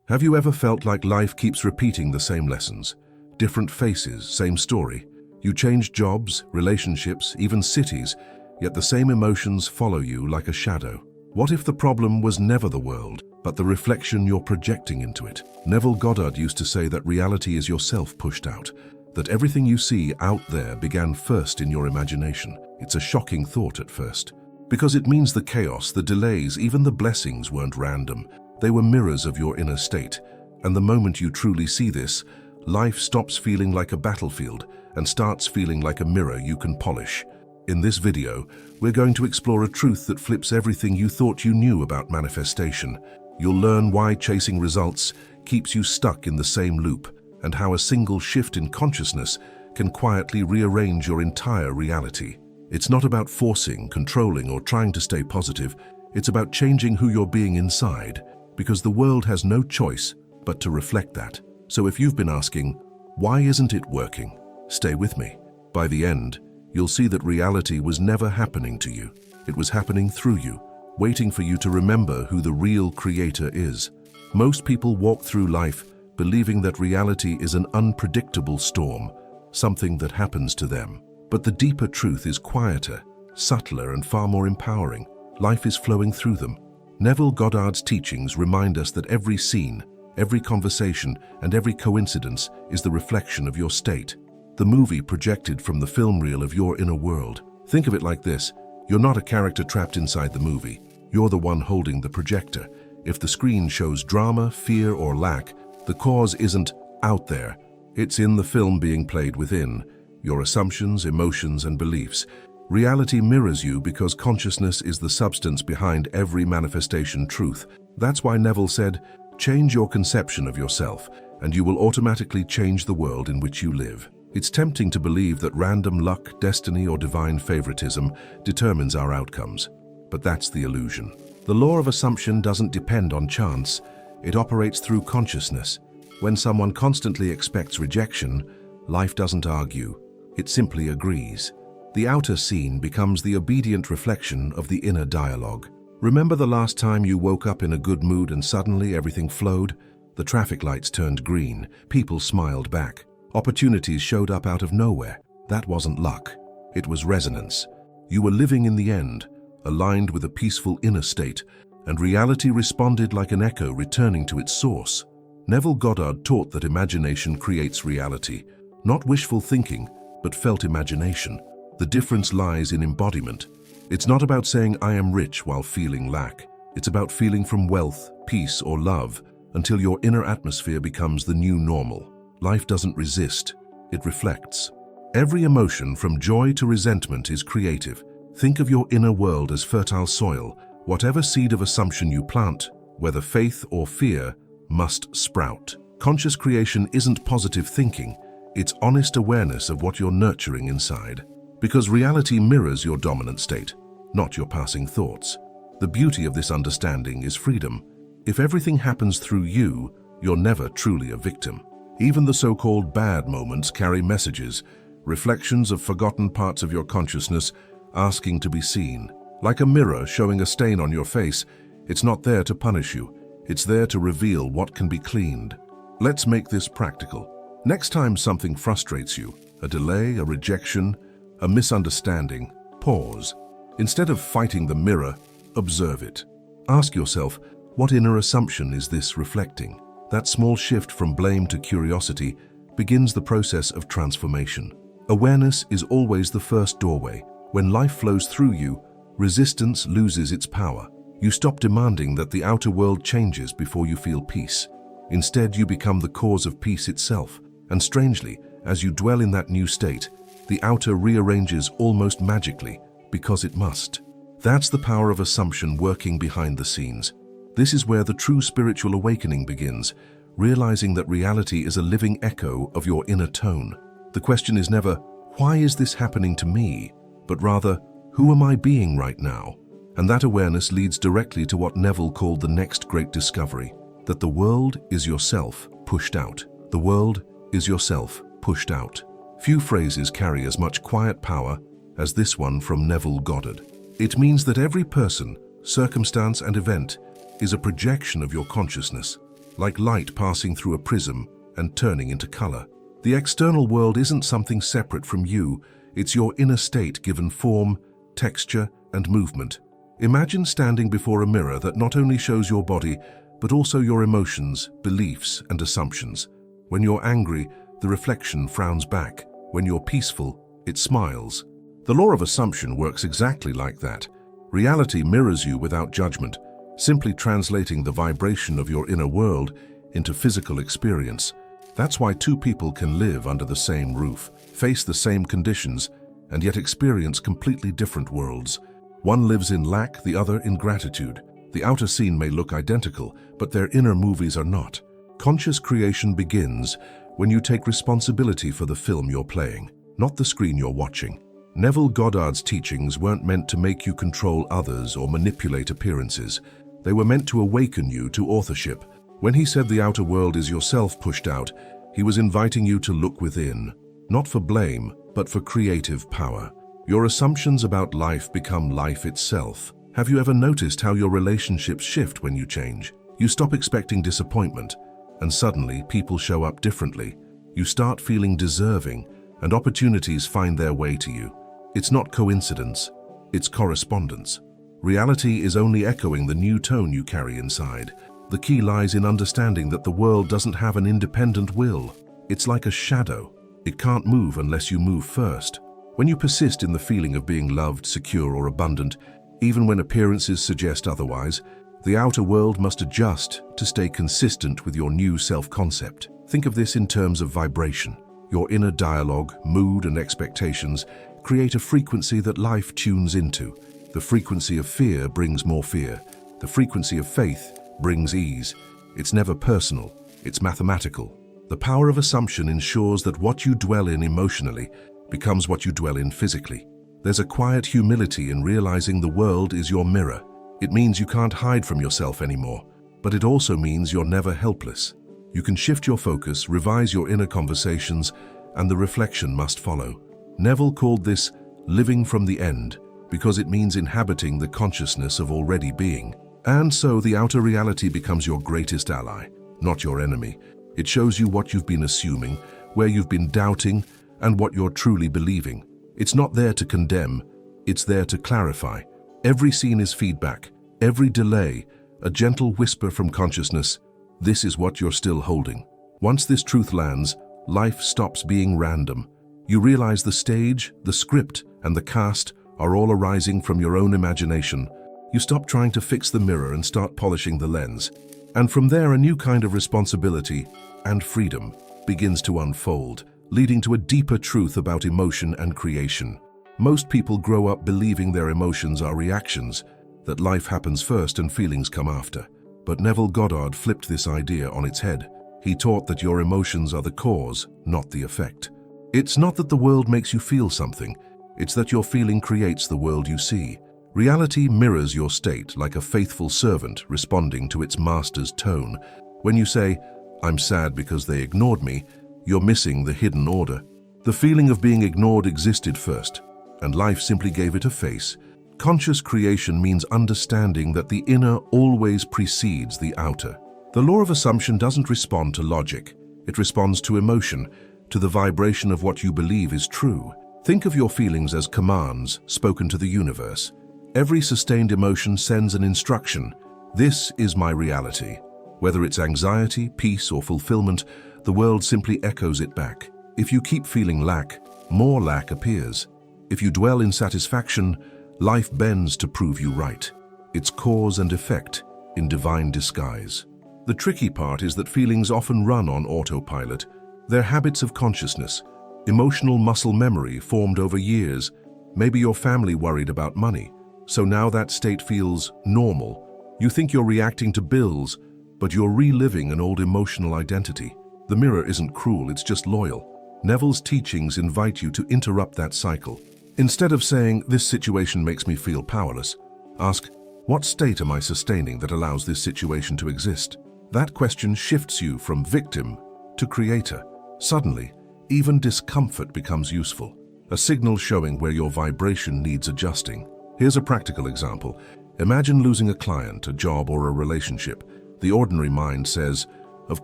Have you ever felt like life keeps repeating the same lessons? Different faces, same story. You change jobs, relationships, even cities, yet the same emotions follow you like a shadow. What if the problem was never the world, but the reflection you're projecting into it? Neville Goddard used to say that reality is yourself pushed out, that everything you see out there began first in your imagination. It's a shocking thought at first, because it means the chaos, the delays, even the blessings weren't random. They were mirrors of your inner state. And the moment you truly see this, life stops feeling like a battlefield and starts feeling like a mirror you can polish. In this video, we're going to explore a truth that flips everything you thought you knew about manifestation. You'll learn why chasing results keeps you stuck in the same loop, and how a single shift in consciousness can quietly rearrange your entire reality. It's not about forcing, controlling, or trying to stay positive. It's about changing who you're being inside, because the world has no choice but to reflect that. So if you've been asking, why isn't it working? Stay with me. By the end, you'll see that reality was never happening to you. It was happening through you, waiting for you to remember who the real creator is. Most people walk through life believing that reality is an unpredictable storm, something that happens to them. But the deeper truth is quieter, subtler, and far more empowering. Life is flowing through them. Neville Goddard's teachings remind us that every scene, every conversation, and every coincidence is the reflection of your state, the movie projected from the film reel of your inner world. Think of it like this: you're not a character trapped inside the movie. You're the one holding the projector. If the screen shows drama, fear, or lack, the cause isn't out there. It's in the film being played within. Your assumptions, emotions, and beliefs. Reality mirrors you because consciousness is the substance behind every manifestation truth. That's why Neville said, change your conception of yourself, and you will automatically change the world in which you live. It's tempting to believe that random luck, destiny, or divine favoritism determines our outcomes. But that's the illusion. The law of assumption doesn't depend on chance. It operates through consciousness. When someone constantly expects rejection, life doesn't argue. It simply agrees. The outer scene becomes the obedient reflection of the inner dialogue. Remember the last time you woke up in a good mood and suddenly everything flowed? The traffic lights turned green, people smiled back. Opportunities showed up out of nowhere. That wasn't luck. It was resonance. You were living in the end, aligned with a peaceful inner state, and reality responded like an echo returning to its source. Neville Goddard taught that imagination creates reality, not wishful thinking, but felt imagination. The difference lies in embodiment. It's not about saying I am rich while feeling lack. It's about feeling from wealth, peace, or love until your inner atmosphere becomes the new normal. Life doesn't resist, it reflects. Every emotion from joy to resentment is creative. Think of your inner world as fertile soil. Whatever seed of assumption you plant, whether faith or fear, must sprout. Conscious creation isn't positive thinking, it's honest awareness of what you're nurturing inside. Because reality mirrors your dominant state, not your passing thoughts. The beauty of this understanding is freedom. If everything happens through you, you're never truly a victim. Even the so-called bad moments carry messages, reflections of forgotten parts of your consciousness asking to be seen. Like a mirror showing a stain on your face, it's not there to punish you. It's there to reveal what can be cleaned. Let's make this practical. Next time something frustrates you, a delay, a rejection, a misunderstanding, pause. Instead of fighting the mirror, observe it. Ask yourself, what inner assumption is this reflecting? That small shift from blame to curiosity begins the process of transformation. Awareness is always the first doorway. When life flows through you, resistance loses its power. You stop demanding that the outer world changes before you feel peace. Instead, you become the cause of peace itself. And strangely, as you dwell in that new state, the outer rearranges almost magically, because it must. That's the power of assumption working behind the scenes. This is where the true spiritual awakening begins, realizing that reality is a living echo of your inner tone. The question is never, why is this happening to me? But rather, who am I being right now? And that awareness leads directly to what Neville called the next great discovery, that the world is yourself pushed out. The world is yourself pushed out. Few phrases carry as much quiet power as this one from Neville Goddard. It means that every person, circumstance, and event is a projection of your consciousness. like light passing through a prism and turning into color. The external world isn't something separate from you, it's your inner state given form, texture, and movement. Imagine standing before a mirror that not only shows your body, but also your emotions, beliefs, and assumptions. When you're angry, the reflection frowns back. When you're peaceful, it smiles. The law of assumption works exactly like that. Reality mirrors you without judgment, simply translating the vibration of your inner world into physical experience. That's why two people can live under the same roof, face the same conditions, and yet experience completely different worlds. One lives in lack, the other in gratitude. The outer scene may look identical, but their inner movies are not. Conscious creation begins when you take responsibility for the film you're playing, not the screen you're watching. Neville Goddard's teachings weren't meant to make you control others or manipulate appearances. They were meant to awaken you to authorship. When he said the outer world is yourself pushed out, he was inviting you to look within, not for blame, but for creative power. Your assumptions about life become life itself. Have you ever noticed how your relationships shift when you change? You stop expecting disappointment, and suddenly people show up differently. You start feeling deserving, and opportunities find their way to you. It's not coincidence, it's correspondence. Reality is only echoing the new tone you carry inside. The key lies in understanding that the world doesn't have an independent will. It's like a shadow. It can't move unless you move first. When you persist in the feeling of being loved, secure, or abundant, even when appearances suggest otherwise, the outer world must adjust to stay consistent with your new self-concept. Think of this in terms of vibration. Your inner dialogue, mood, and expectations create a frequency that life tunes into. The frequency of fear brings more fear. The frequency of faith brings ease. It's never personal, it's mathematical. The power of assumption ensures that what you dwell in emotionally becomes what you dwell in physically. There's a quiet humility in realizing the world is your mirror. It means you can't hide from yourself anymore, but it also means you're never helpless. You can shift your focus, revise your inner conversations, and the reflection must follow. Neville called this living from the end because it means inhabiting the consciousness of already being. And so the outer reality becomes your greatest ally, not your enemy. It shows you what you've been assuming, where you've been doubting, and what you're truly believing. It's not there to condemn, it's there to clarify. Every scene is feedback, every delay, a gentle whisper from consciousness. This is what you're still holding. Once this truth lands, life stops being random. You realize the stage, the script, and the cast are all arising from your own imagination. You stop trying to fix the mirror and start polishing the lens. And from there, a new kind of responsibility and freedom begins to unfold, leading to a deeper truth about emotion and creation. Most people grow up believing their emotions are reactions, that life happens first and feelings come after. But Neville Goddard flipped this idea on its head. He taught that your emotions are the cause, not the effect. It's not that the world makes you feel something, it's that your feeling creates the world you see. Reality mirrors your state like a faithful servant responding to its master's tone. When you say, "I'm sad because they ignored me," you're missing the hidden order. The feeling of being ignored existed first, and life simply gave it a face. Conscious creation means understanding that the inner always precedes the outer. The law of assumption doesn't respond to logic. It responds to emotion, to the vibration of what you believe is true. Think of your feelings as commands spoken to the universe. Every sustained emotion sends an instruction. This is my reality. Whether it's anxiety, peace, or fulfillment, the world simply echoes it back. If you keep feeling lack, more lack appears. If you dwell in satisfaction, life bends to prove you right. It's cause and effect in divine disguise. The tricky part is that feelings often run on autopilot. They're habits of consciousness, emotional muscle memory formed over years. Maybe your family worried about money, so now that state feels normal. You think you're reacting to bills, but you're reliving an old emotional identity. The mirror isn't cruel, it's just loyal. Neville's teachings invite you to interrupt that cycle. Instead of saying, "This situation makes me feel powerless," ask, "What state am I sustaining that allows this situation to exist?" That question shifts you from victim to creator. Suddenly, even discomfort becomes useful, a signal showing where your vibration needs adjusting. Here's a practical example. Imagine losing a client, a job, or a relationship. The ordinary mind says, Of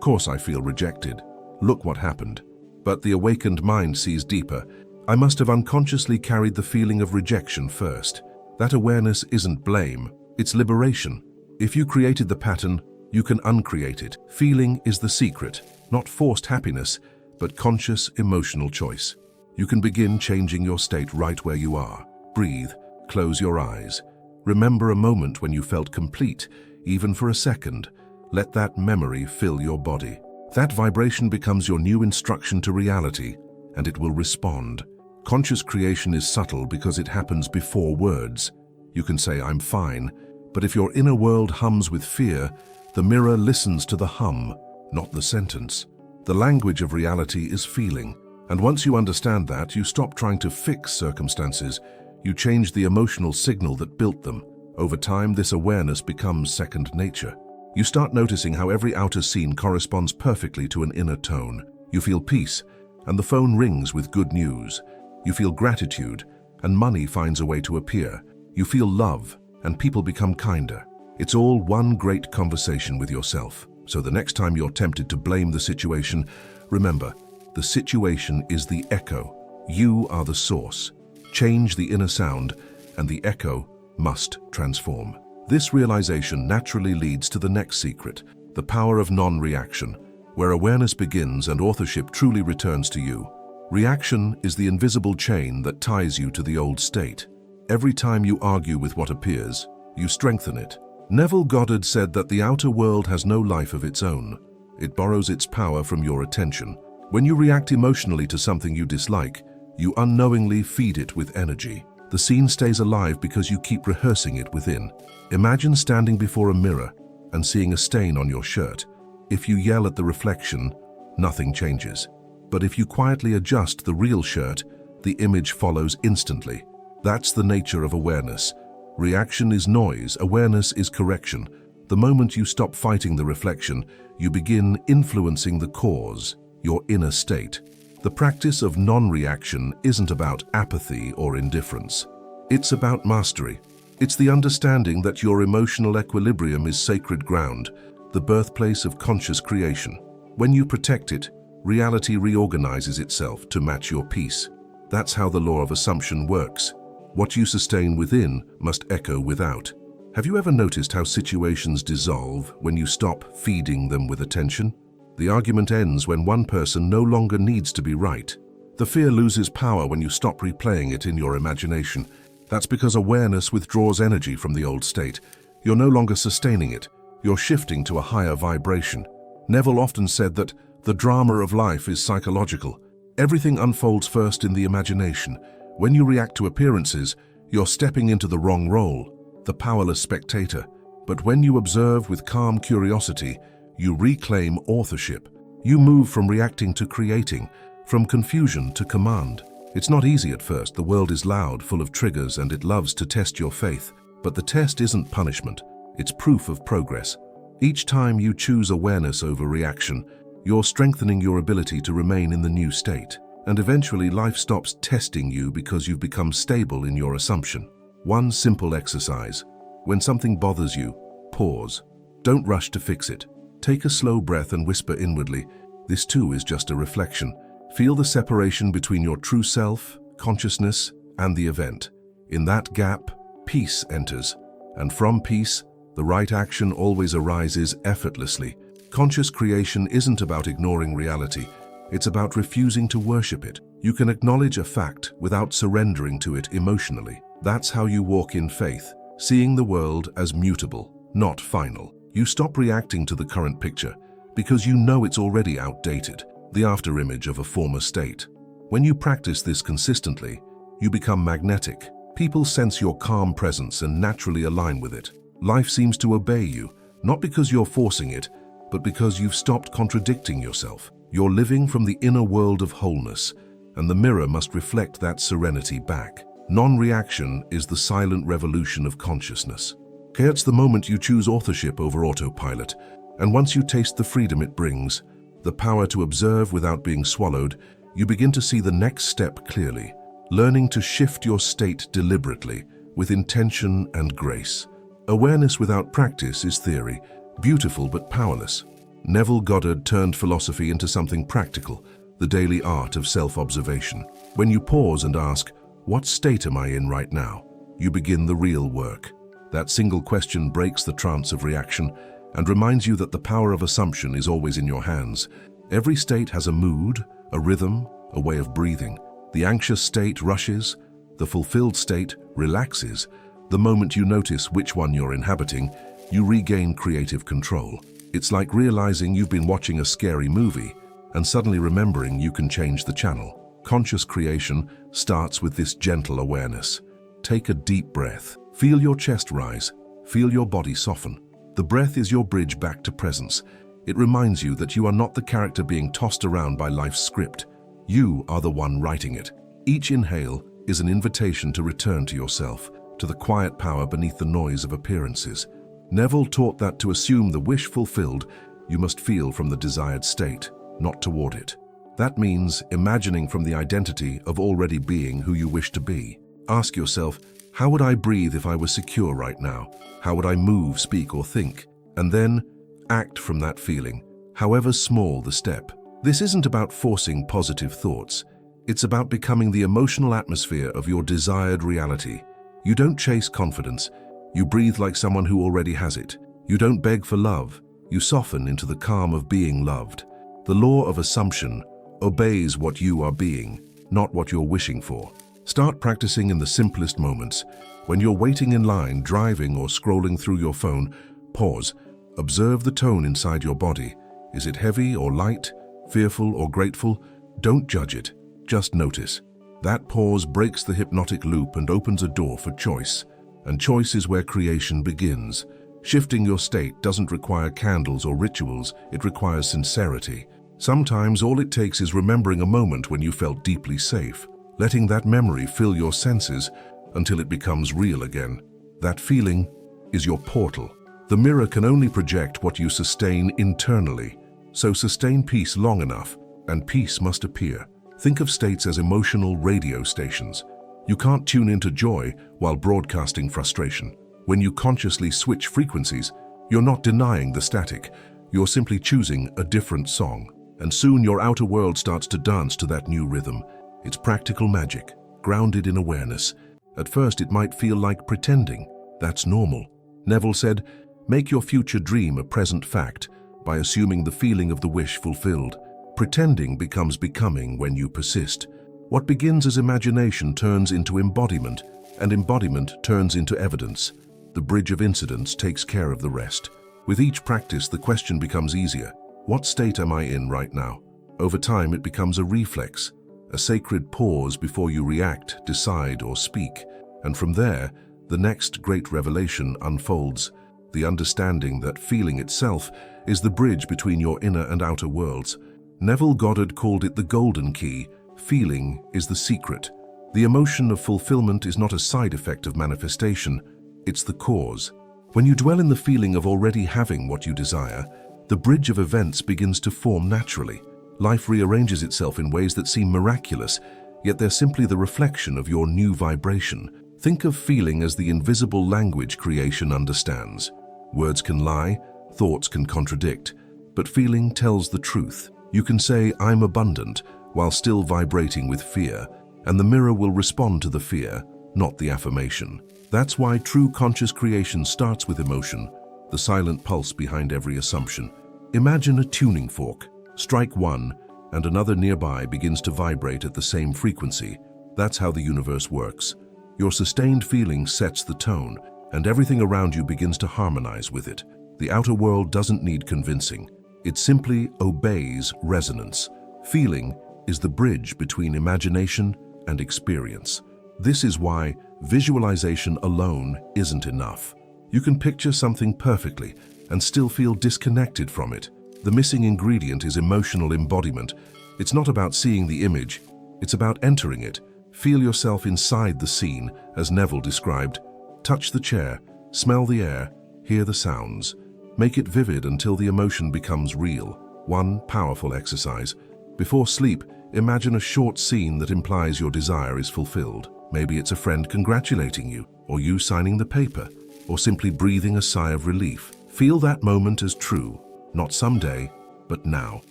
course I feel rejected. Look what happened. But the awakened mind sees deeper. I must have unconsciously carried the feeling of rejection first. That awareness isn't blame, it's liberation. If you created the pattern, you can uncreate it. Feeling is the secret, not forced happiness, but conscious emotional choice. You can begin changing your state right where you are. Breathe, close your eyes. Remember a moment when you felt complete, even for a second. Let that memory fill your body. That vibration becomes your new instruction to reality, and it will respond. Conscious creation is subtle because it happens before words. You can say, "I'm fine," but if your inner world hums with fear, the mirror listens to the hum, not the sentence. The language of reality is feeling, and once you understand that, you stop trying to fix circumstances. You change the emotional signal that built them. Over time, this awareness becomes second nature. You start noticing how every outer scene corresponds perfectly to an inner tone. You feel peace, and the phone rings with good news. You feel gratitude, and money finds a way to appear. You feel love, and people become kinder. It's all one great conversation with yourself. So the next time you're tempted to blame the situation, remember, the situation is the echo. You are the source. Change the inner sound, and the echo must transform. This realization naturally leads to the next secret, the power of non-reaction, where awareness begins and authorship truly returns to you. Reaction is the invisible chain that ties you to the old state. Every time you argue with what appears, you strengthen it. Neville Goddard said that the outer world has no life of its own. It borrows its power from your attention. When you react emotionally to something you dislike, you unknowingly feed it with energy. The scene stays alive because you keep rehearsing it within. Imagine standing before a mirror and seeing a stain on your shirt. If you yell at the reflection, nothing changes. But if you quietly adjust the real shirt, the image follows instantly. That's the nature of awareness. Reaction is noise, awareness is correction. The moment you stop fighting the reflection, you begin influencing the cause, your inner state. The practice of non-reaction isn't about apathy or indifference. It's about mastery. It's the understanding that your emotional equilibrium is sacred ground, the birthplace of conscious creation. When you protect it, reality reorganizes itself to match your peace. That's how the law of assumption works. What you sustain within must echo without. Have you ever noticed how situations dissolve when you stop feeding them with attention? The argument ends when one person no longer needs to be right. The fear loses power when you stop replaying it in your imagination. That's because awareness withdraws energy from the old state. You're no longer sustaining it. You're shifting to a higher vibration. Neville often said that the drama of life is psychological. Everything unfolds first in the imagination. When you react to appearances, you're stepping into the wrong role, the powerless spectator. But when you observe with calm curiosity, you reclaim authorship. You move from reacting to creating, from confusion to command. It's not easy at first. The world is loud, full of triggers, and it loves to test your faith. But the test isn't punishment. It's proof of progress. Each time you choose awareness over reaction, you're strengthening your ability to remain in the new state. And eventually life stops testing you because you've become stable in your assumption. One simple exercise. When something bothers you, pause. Don't rush to fix it. Take a slow breath and whisper inwardly, "This too is just a reflection." Feel the separation between your true self, consciousness, and the event. In that gap, peace enters. And from peace, the right action always arises effortlessly. Conscious creation isn't about ignoring reality. It's about refusing to worship it. You can acknowledge a fact without surrendering to it emotionally. That's how you walk in faith, seeing the world as mutable, not final. You stop reacting to the current picture because you know it's already outdated, the afterimage of a former state. When you practice this consistently, you become magnetic. People sense your calm presence and naturally align with it. Life seems to obey you, not because you're forcing it, but because you've stopped contradicting yourself. You're living from the inner world of wholeness, and the mirror must reflect that serenity back. Non-reaction is the silent revolution of consciousness. It's the moment you choose authorship over autopilot, and once you taste the freedom it brings, the power to observe without being swallowed, you begin to see the next step clearly, learning to shift your state deliberately, with intention and grace. Awareness without practice is theory, beautiful but powerless. Neville Goddard turned philosophy into something practical, the daily art of self-observation. When you pause and ask, "What state am I in right now?" you begin the real work. That single question breaks the trance of reaction and reminds you that the power of assumption is always in your hands. Every state has a mood, a rhythm, a way of breathing. The anxious state rushes, the fulfilled state relaxes. The moment you notice which one you're inhabiting, you regain creative control. It's like realizing you've been watching a scary movie and suddenly remembering you can change the channel. Conscious creation starts with this gentle awareness. Take a deep breath. Feel your chest rise. Feel your body soften. The breath is your bridge back to presence. It reminds you that you are not the character being tossed around by life's script. You are the one writing it. Each inhale is an invitation to return to yourself, to the quiet power beneath the noise of appearances. Neville taught that to assume the wish fulfilled, you must feel from the desired state, not toward it. That means imagining from the identity of already being who you wish to be. Ask yourself, how would I breathe if I was secure right now? How would I move, speak, or think? And then act from that feeling, however small the step. This isn't about forcing positive thoughts. It's about becoming the emotional atmosphere of your desired reality. You don't chase confidence. You breathe like someone who already has it. You don't beg for love. You soften into the calm of being loved. The law of assumption obeys what you are being, not what you're wishing for. Start practicing in the simplest moments. When you're waiting in line, driving, or scrolling through your phone, pause. Observe the tone inside your body. Is it heavy or light, fearful or grateful? Don't judge it. Just notice. That pause breaks the hypnotic loop and opens a door for choice. And choice is where creation begins. Shifting your state doesn't require candles or rituals, it requires sincerity. Sometimes all it takes is remembering a moment when you felt deeply safe, letting that memory fill your senses until it becomes real again. That feeling is your portal. The mirror can only project what you sustain internally, so sustain peace long enough, and peace must appear. Think of states as emotional radio stations. You can't tune into joy while broadcasting frustration. When you consciously switch frequencies, you're not denying the static. You're simply choosing a different song. And soon your outer world starts to dance to that new rhythm. It's practical magic, grounded in awareness. At first it might feel like pretending. That's normal. Neville said, make your future dream a present fact by assuming the feeling of the wish fulfilled. Pretending becomes becoming when you persist. What begins as imagination turns into embodiment, and embodiment turns into evidence. The bridge of incidents takes care of the rest. With each practice, the question becomes easier. What state am I in right now? Over time, it becomes a reflex, a sacred pause before you react, decide, or speak. And from there, the next great revelation unfolds, the understanding that feeling itself is the bridge between your inner and outer worlds. Neville Goddard called it the golden key. Feeling is the secret. The emotion of fulfillment is not a side effect of manifestation, it's the cause. When you dwell in the feeling of already having what you desire, the bridge of events begins to form naturally. Life rearranges itself in ways that seem miraculous, yet they're simply the reflection of your new vibration. Think of feeling as the invisible language creation understands. Words can lie, thoughts can contradict, but feeling tells the truth. You can say, "I'm abundant," while still vibrating with fear, and the mirror will respond to the fear, not the affirmation. That's why true conscious creation starts with emotion, the silent pulse behind every assumption. Imagine a tuning fork. Strike one, and another nearby begins to vibrate at the same frequency. That's how the universe works. Your sustained feeling sets the tone, and everything around you begins to harmonize with it. The outer world doesn't need convincing. It simply obeys resonance. Feeling is the bridge between imagination and experience. This is why visualization alone isn't enough. You can picture something perfectly and still feel disconnected from it. The missing ingredient is emotional embodiment. It's not about seeing the image, it's about entering it. Feel yourself inside the scene, as Neville described. Touch the chair, smell the air, hear the sounds. Make it vivid until the emotion becomes real. One powerful exercise. Before sleep, imagine a short scene that implies your desire is fulfilled. Maybe it's a friend congratulating you, or you signing the paper, or simply breathing a sigh of relief. Feel that moment as true, Not someday, but now.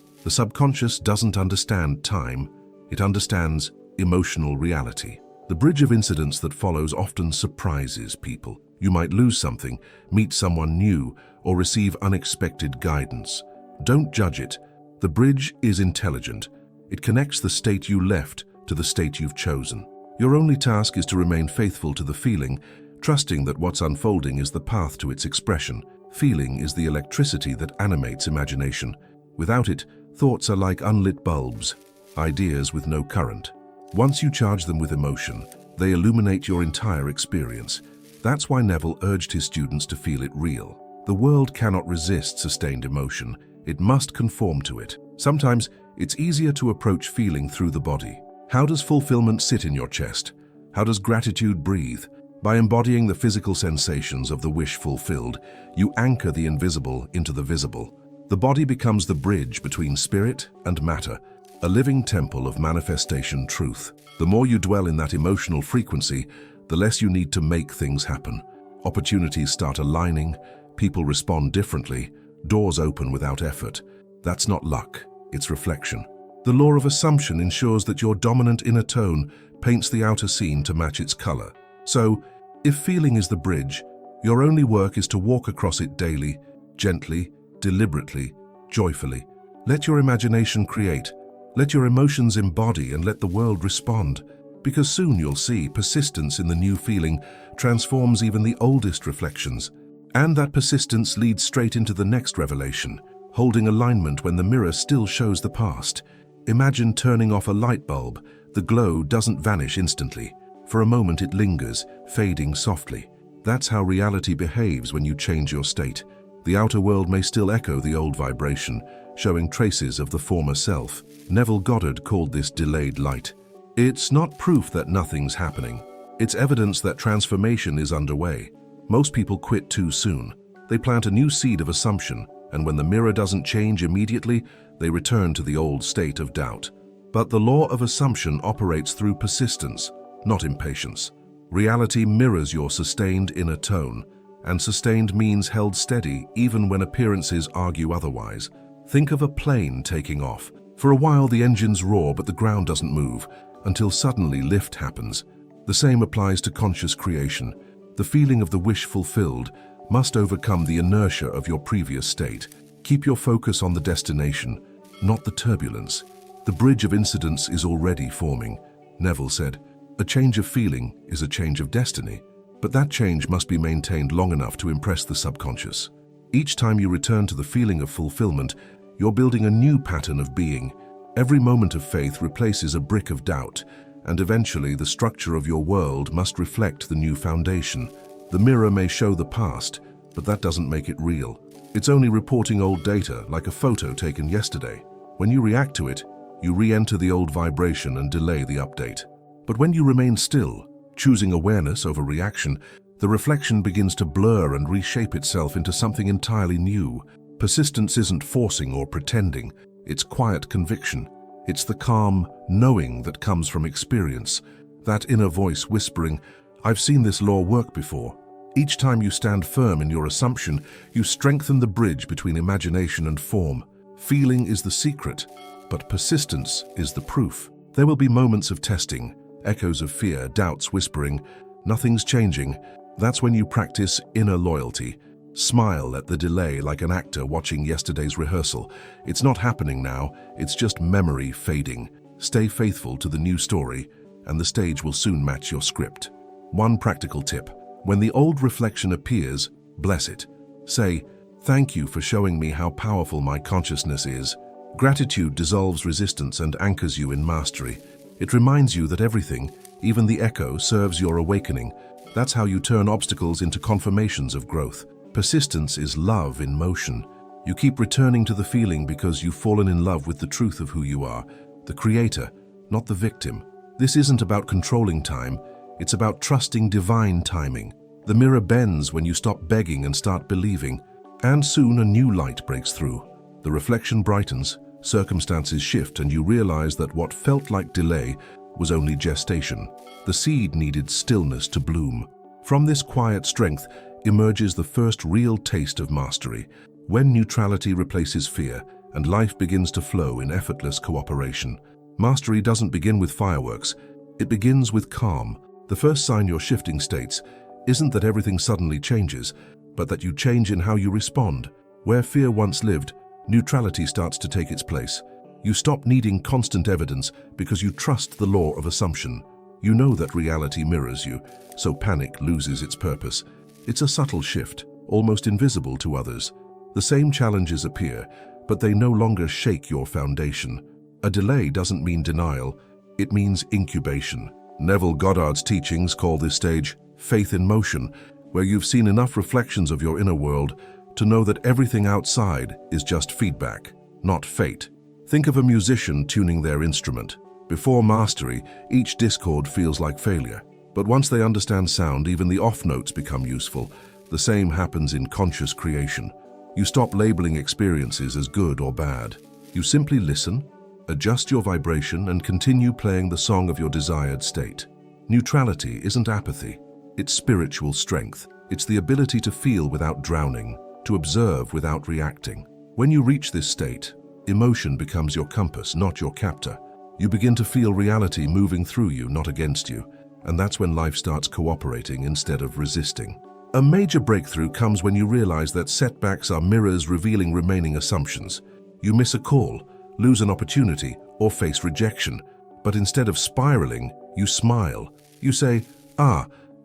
The subconscious doesn't understand time, it understands emotional reality. The bridge of incidents that follows often surprises people. You might lose something, meet someone new, or receive unexpected guidance. Don't judge it. The bridge is intelligent. It connects the state you left to the state you've chosen. Your only task is to remain faithful to the feeling, trusting that what's unfolding is the path to its expression. Feeling is the electricity that animates imagination. Without it, thoughts are like unlit bulbs, ideas with no current. Once you charge them with emotion, they illuminate your entire experience. That's why Neville urged his students to feel it real. The world cannot resist sustained emotion. It must conform to it. Sometimes, it's easier to approach feeling through the body. How does fulfillment sit in your chest? How does gratitude breathe? By embodying the physical sensations of the wish fulfilled, you anchor the invisible into the visible. The body becomes the bridge between spirit and matter, a living temple of manifestation truth. The more you dwell in that emotional frequency, the less you need to make things happen. Opportunities start aligning, people respond differently, doors open without effort. That's not luck, it's reflection. The law of assumption ensures that your dominant inner tone paints the outer scene to match its color. So, if feeling is the bridge, your only work is to walk across it daily, gently, deliberately, joyfully. Let your imagination create. Let your emotions embody and let the world respond. Because soon you'll see persistence in the new feeling transforms even the oldest reflections. And that persistence leads straight into the next revelation, holding alignment when the mirror still shows the past. Imagine turning off a light bulb. The glow doesn't vanish instantly. For a moment it lingers, fading softly. That's how reality behaves when you change your state. The outer world may still echo the old vibration, showing traces of the former self. Neville Goddard called this delayed light. It's not proof that nothing's happening. It's evidence that transformation is underway. Most people quit too soon. They plant a new seed of assumption, and when the mirror doesn't change immediately, they return to the old state of doubt. But the law of assumption operates through persistence, not impatience. Reality mirrors your sustained inner tone, and sustained means held steady even when appearances argue otherwise. Think of a plane taking off. For a while the engines roar but the ground doesn't move, until suddenly lift happens. The same applies to conscious creation. The feeling of the wish fulfilled must overcome the inertia of your previous state. Keep your focus on the destination, not the turbulence. The bridge of incidents is already forming. Neville said, "A change of feeling is a change of destiny." But that change must be maintained long enough to impress the subconscious. Each time you return to the feeling of fulfillment, you're building a new pattern of being. Every moment of faith replaces a brick of doubt, and eventually the structure of your world must reflect the new foundation. The mirror may show the past, but that doesn't make it real. It's only reporting old data, like a photo taken yesterday. When you react to it, you re-enter the old vibration and delay the update. But when you remain still, choosing awareness over reaction, the reflection begins to blur and reshape itself into something entirely new. Persistence isn't forcing or pretending, it's quiet conviction. It's the calm knowing that comes from experience, that inner voice whispering, "I've seen this law work before." Each time you stand firm in your assumption, you strengthen the bridge between imagination and form. Feeling is the secret, but persistence is the proof. There will be moments of testing, echoes of fear, doubts whispering, "Nothing's changing." That's when you practice inner loyalty. Smile at the delay like an actor watching yesterday's rehearsal. It's not happening now, it's just memory fading. Stay faithful to the new story, and the stage will soon match your script. One practical tip: when the old reflection appears, bless it. Say, "Thank you for showing me how powerful my consciousness is." Gratitude dissolves resistance and anchors you in mastery. It reminds you that everything, even the echo, serves your awakening. That's how you turn obstacles into confirmations of growth. Persistence is love in motion. You keep returning to the feeling because you've fallen in love with the truth of who you are, the creator, not the victim. This isn't about controlling time, it's about trusting divine timing. The mirror bends when you stop begging and start believing, and soon a new light breaks through. The reflection brightens, circumstances shift, and you realize that what felt like delay was only gestation. The seed needed stillness to bloom. From this quiet strength emerges the first real taste of mastery. when neutrality replaces fear and life begins to flow in effortless cooperation. Mastery doesn't begin with fireworks, it begins with calm. The first sign you're shifting states isn't that everything suddenly changes, but that you change in how you respond. Where fear once lived, neutrality starts to take its place. You stop needing constant evidence because you trust the law of assumption. You know that reality mirrors you, so panic loses its purpose. It's a subtle shift, almost invisible to others. The same challenges appear, but they no longer shake your foundation. A delay doesn't mean denial, it means incubation. Neville Goddard's teachings call this stage faith in motion, where you've seen enough reflections of your inner world to know that everything outside is just feedback, not fate. Think of a musician tuning their instrument. Before mastery, each discord feels like failure. But once they understand sound, even the off notes become useful. The same happens in conscious creation. You stop labeling experiences as good or bad. You simply listen, adjust your vibration, and continue playing the song of your desired state. Neutrality isn't apathy, it's spiritual strength. It's the ability to feel without drowning, to observe without reacting. When you reach this state, emotion becomes your compass, not your captor. You begin to feel reality moving through you, not against you, and that's when life starts cooperating instead of resisting. A major breakthrough comes when you realize that setbacks are mirrors revealing remaining assumptions. You miss a call, lose an opportunity, or face rejection, but instead of spiraling, you smile. You say,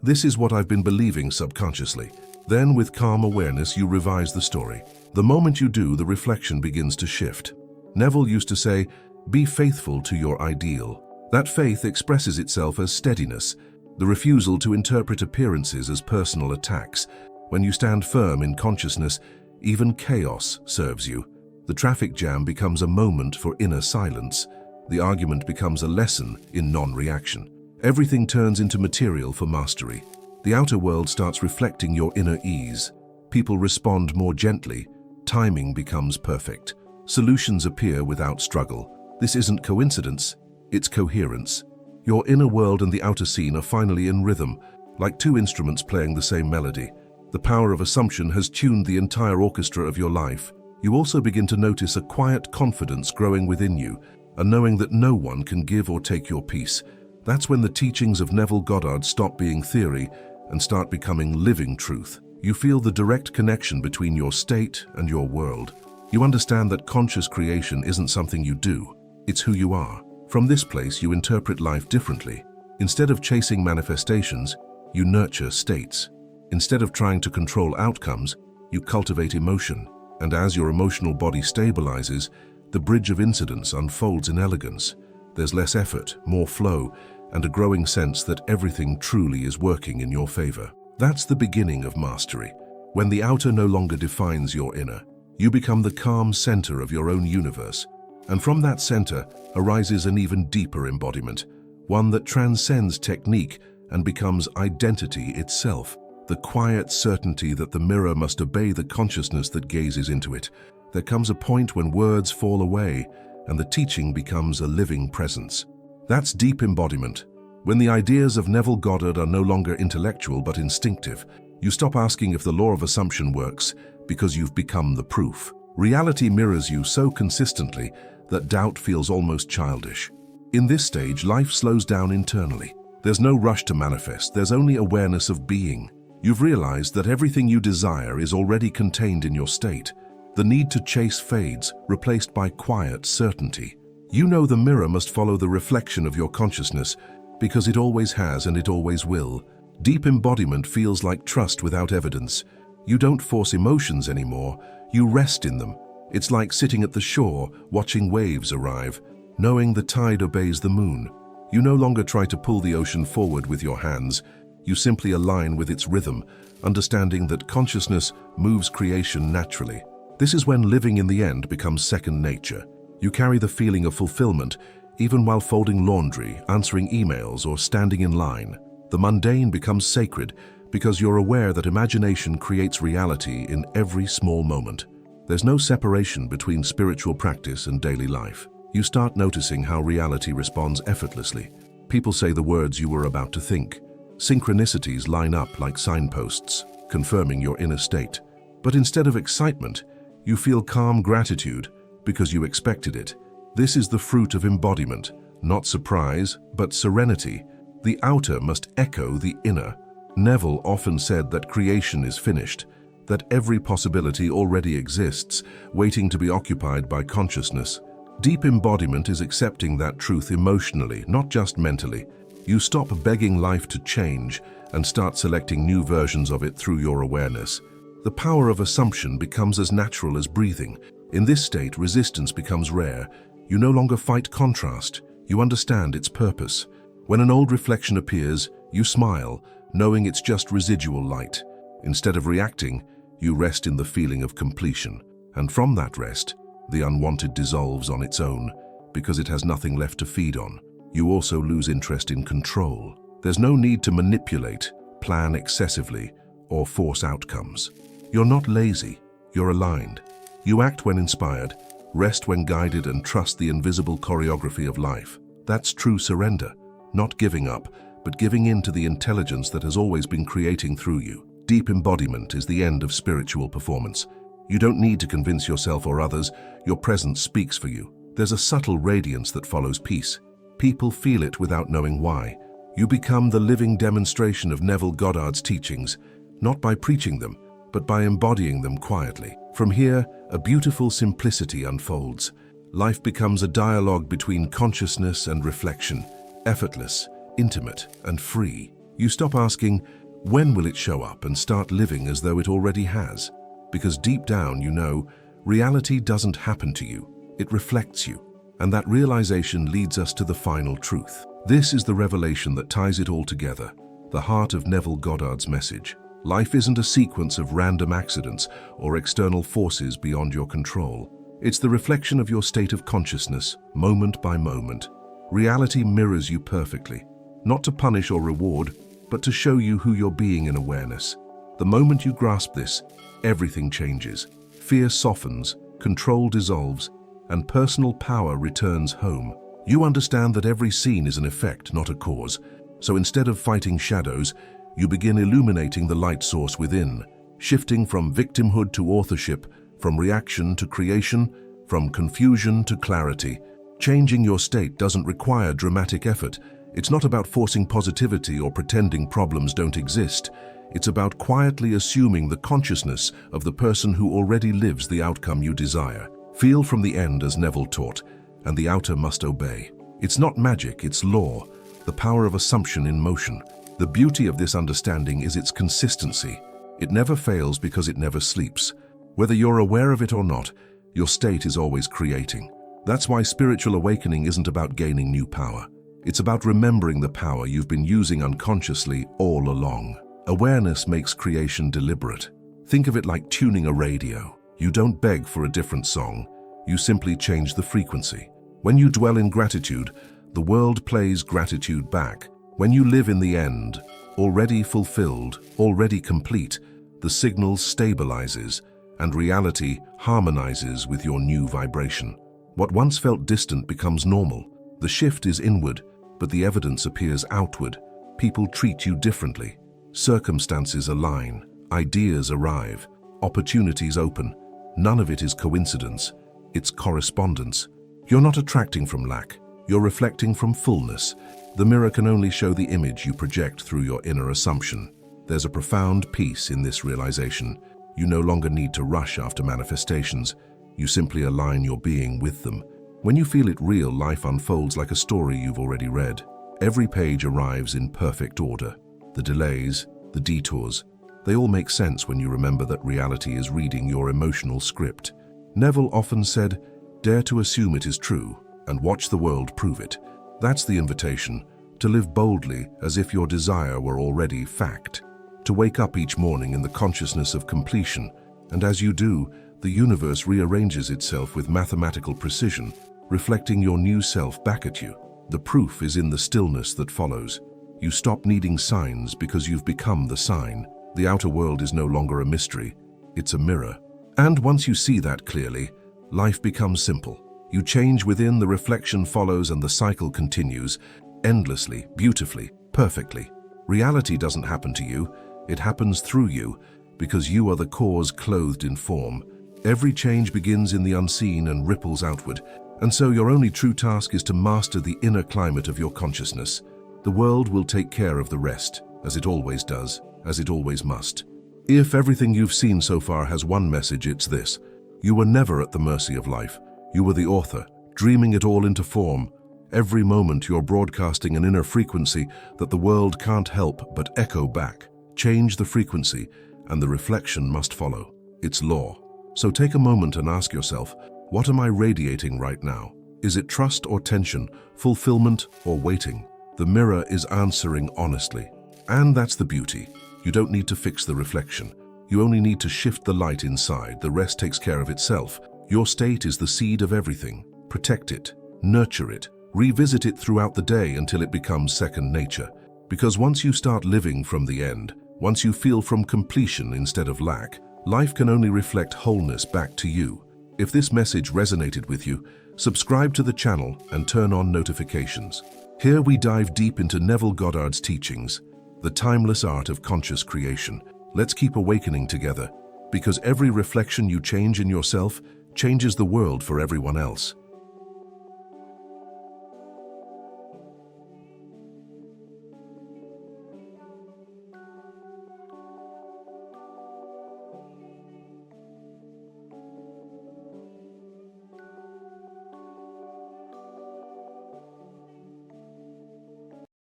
this is what I've been believing subconsciously. Then, with calm awareness, you revise the story. The moment you do, the reflection begins to shift. Neville used to say, be faithful to your ideal. That faith expresses itself as steadiness, the refusal to interpret appearances as personal attacks. When you stand firm in consciousness, even chaos serves you. The traffic jam becomes a moment for inner silence. The argument becomes a lesson in non-reaction. Everything turns into material for mastery. The outer world starts reflecting your inner ease. People respond more gently. Timing becomes perfect. Solutions appear without struggle. This isn't coincidence, it's coherence. Your inner world and the outer scene are finally in rhythm, like two instruments playing the same melody. The power of assumption has tuned the entire orchestra of your life. You also begin to notice a quiet confidence growing within you, a knowing that no one can give or take your peace. That's when the teachings of Neville Goddard stop being theory and start becoming living truth. You feel the direct connection between your state and your world. You understand that conscious creation isn't something you do, it's who you are. From this place, you interpret life differently. Instead of chasing manifestations, you nurture states. Instead of trying to control outcomes, you cultivate emotion. And as your emotional body stabilizes, the bridge of incidents unfolds in elegance. There's less effort, more flow, and a growing sense that everything truly is working in your favor. That's the beginning of mastery. When the outer no longer defines your inner, you become the calm center of your own universe. And from that center arises an even deeper embodiment, one that transcends technique and becomes identity itself. The quiet certainty that the mirror must obey the consciousness that gazes into it. There comes a point when words fall away and the teaching becomes a living presence. That's deep embodiment. When the ideas of Neville Goddard are no longer intellectual but instinctive, you stop asking if the law of assumption works because you've become the proof. Reality mirrors you so consistently that doubt feels almost childish. In this stage, life slows down internally. There's no rush to manifest, there's only awareness of being. You've realized that everything you desire is already contained in your state. The need to chase fades, replaced by quiet certainty. You know the mirror must follow the reflection of your consciousness because it always has and it always will. Deep embodiment feels like trust without evidence. You don't force emotions anymore, you rest in them. It's like sitting at the shore, watching waves arrive, knowing the tide obeys the moon. You no longer try to pull the ocean forward with your hands. You simply align with its rhythm, understanding that consciousness moves creation naturally. This is when living in the end becomes second nature. You carry the feeling of fulfillment, even while folding laundry, answering emails, or standing in line. The mundane becomes sacred because you're aware that imagination creates reality in every small moment. There's no separation between spiritual practice and daily life. You start noticing how reality responds effortlessly. People say the words you were about to think. Synchronicities line up like signposts, confirming your inner state. But instead of excitement, You feel calm gratitude because you expected it. This is the fruit of embodiment, not surprise, but serenity. The outer must echo the inner. Neville often said that creation is finished, that every possibility already exists, waiting to be occupied by consciousness. Deep embodiment is accepting that truth emotionally, not just mentally. You stop begging life to change and start selecting new versions of it through your awareness. The power of assumption becomes as natural as breathing. In this state, resistance becomes rare. You no longer fight contrast. You understand its purpose. When an old reflection appears, you smile, knowing it's just residual light. Instead of reacting, you rest in the feeling of completion. And from that rest, the unwanted dissolves on its own, because it has nothing left to feed on. You also lose interest in control. There's no need to manipulate, plan excessively, or force outcomes. You're not lazy, you're aligned. You act when inspired, rest when guided, and trust the invisible choreography of life. That's true surrender, not giving up, but giving in to the intelligence that has always been creating through you. Deep embodiment is the end of spiritual performance. You don't need to convince yourself or others, your presence speaks for you. There's a subtle radiance that follows peace. People feel it without knowing why. You become the living demonstration of Neville Goddard's teachings, not by preaching them, but by embodying them quietly. From here, a beautiful simplicity unfolds. Life becomes a dialogue between consciousness and reflection, effortless, intimate, and free. You stop asking, when will it show up, and start living as though it already has. Because deep down you know, reality doesn't happen to you, it reflects you. And that realization leads us to the final truth. This is the revelation that ties it all together, the heart of Neville Goddard's message. Life isn't a sequence of random accidents or external forces beyond your control. It's the reflection of your state of consciousness, moment by moment. Reality mirrors you perfectly, not to punish or reward, but to show you who you're being in awareness. The moment you grasp this, everything changes. Fear softens, control dissolves, and personal power returns home. You understand that every scene is an effect, not a cause. So instead of fighting shadows, you begin illuminating the light source within, shifting from victimhood to authorship, from reaction to creation, from confusion to clarity. Changing your state doesn't require dramatic effort. It's not about forcing positivity or pretending problems don't exist. It's about quietly assuming the consciousness of the person who already lives the outcome you desire. Feel from the end as Neville taught, and the outer must obey. It's not magic, it's law, the power of assumption in motion. The beauty of this understanding is its consistency. It never fails because it never sleeps. Whether you're aware of it or not, your state is always creating. That's why spiritual awakening isn't about gaining new power. It's about remembering the power you've been using unconsciously all along. Awareness makes creation deliberate. Think of it like tuning a radio. You don't beg for a different song, you simply change the frequency. When you dwell in gratitude, the world plays gratitude back. When you live in the end, already fulfilled, already complete, the signal stabilizes and reality harmonizes with your new vibration. What once felt distant becomes normal. The shift is inward, but the evidence appears outward. People treat you differently. Circumstances align, ideas arrive, opportunities open. None of it is coincidence, it's correspondence. You're not attracting from lack, you're reflecting from fullness. The mirror can only show the image you project through your inner assumption. There's a profound peace in this realization. You no longer need to rush after manifestations. You simply align your being with them. When you feel it real, life unfolds like a story you've already read. Every page arrives in perfect order. The delays, the detours, they all make sense when you remember that reality is reading your emotional script. Neville often said, "Dare to assume it is true, and watch the world prove it." That's the invitation, to live boldly as if your desire were already fact. To wake up each morning in the consciousness of completion, and as you do, the universe rearranges itself with mathematical precision, reflecting your new self back at you. The proof is in the stillness that follows. You stop needing signs because you've become the sign. The outer world is no longer a mystery, it's a mirror. And once you see that clearly, life becomes simple. You change within, the reflection follows, and the cycle continues, endlessly, beautifully, perfectly. Reality doesn't happen to you, it happens through you, because you are the cause clothed in form. Every change begins in the unseen and ripples outward, and so your only true task is to master the inner climate of your consciousness. The world will take care of the rest, as it always does, as it always must. If everything you've seen so far has one message, it's this: you were never at the mercy of life. You were the author, dreaming it all into form. Every moment you're broadcasting an inner frequency that the world can't help but echo back. Change the frequency, and the reflection must follow. It's law. So take a moment and ask yourself, what am I radiating right now? Is it trust or tension, fulfillment or waiting? The mirror is answering honestly. And that's the beauty. You don't need to fix the reflection. You only need to shift the light inside. The rest takes care of itself. Your state is the seed of everything. Protect it, nurture it, revisit it throughout the day until it becomes second nature. Because once you start living from the end, once you feel from completion instead of lack, life can only reflect wholeness back to you. If this message resonated with you, subscribe to the channel and turn on notifications. Here we dive deep into Neville Goddard's teachings, the timeless art of conscious creation. Let's keep awakening together, because every reflection you change in yourself changes the world for everyone else.